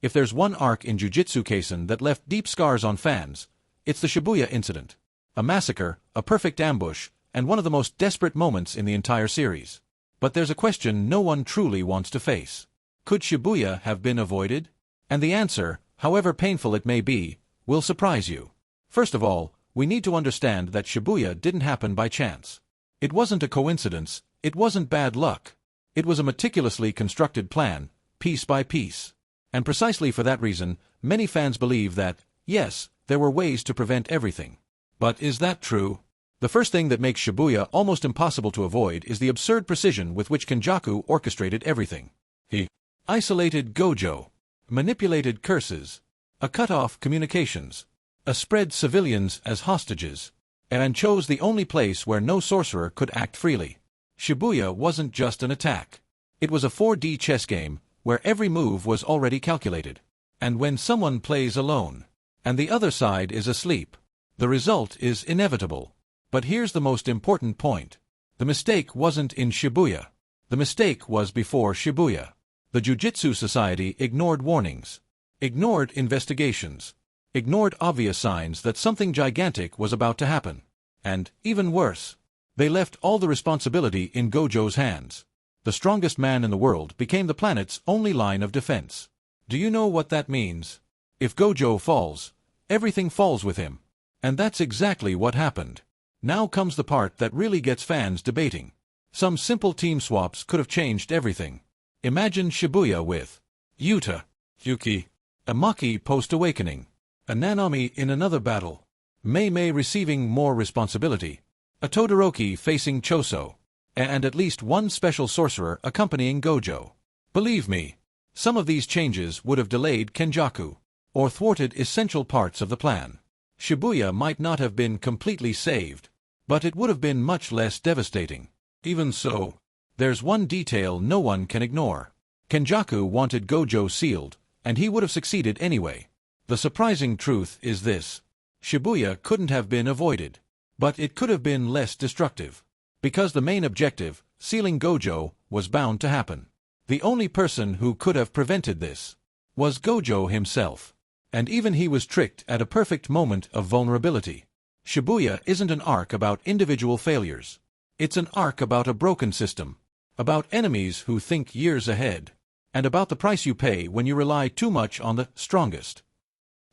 If there's one arc in Jujutsu Kaisen that left deep scars on fans, it's the Shibuya Incident. A massacre, a perfect ambush, and one of the most desperate moments in the entire series. But there's a question no one truly wants to face. Could Shibuya have been avoided? And the answer, however painful it may be, will surprise you. First of all, we need to understand that Shibuya didn't happen by chance. It wasn't a coincidence, it wasn't bad luck. It was a meticulously constructed plan, piece by piece. And precisely for that reason, many fans believe that, yes, there were ways to prevent everything. But is that true? The first thing that makes Shibuya almost impossible to avoid is the absurd precision with which Kenjaku orchestrated everything. He isolated Gojo, manipulated curses, cut off communications, spread civilians as hostages, and chose the only place where no sorcerer could act freely. Shibuya wasn't just an attack. It was a 4D chess game, where every move was already calculated. And when someone plays alone, and the other side is asleep, the result is inevitable. But here's the most important point. The mistake wasn't in Shibuya. The mistake was before Shibuya. The Jujutsu Society ignored warnings, ignored investigations, ignored obvious signs that something gigantic was about to happen. And, even worse, they left all the responsibility in Gojo's hands. The strongest man in the world became the planet's only line of defense. Do you know what that means? If Gojo falls, everything falls with him. And that's exactly what happened. Now comes the part that really gets fans debating. Some simple team swaps could have changed everything. Imagine Shibuya with Yuta, Yuki, a Maki post-awakening, a Nanami in another battle, Mei receiving more responsibility, a Todoroki facing Choso, and at least one special sorcerer accompanying Gojo. Believe me, some of these changes would have delayed Kenjaku, or thwarted essential parts of the plan. Shibuya might not have been completely saved, but it would have been much less devastating. Even so, there's one detail no one can ignore. Kenjaku wanted Gojo sealed, and he would have succeeded anyway. The surprising truth is this. Shibuya couldn't have been avoided, but it could have been less destructive. Because the main objective, sealing Gojo, was bound to happen. The only person who could have prevented this was Gojo himself. And even he was tricked at a perfect moment of vulnerability. Shibuya isn't an arc about individual failures. It's an arc about a broken system, about enemies who think years ahead, and about the price you pay when you rely too much on the strongest.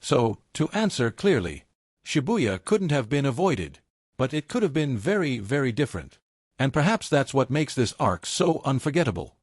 So, to answer clearly, Shibuya couldn't have been avoided, but it could have been very, very different. And perhaps that's what makes this arc so unforgettable.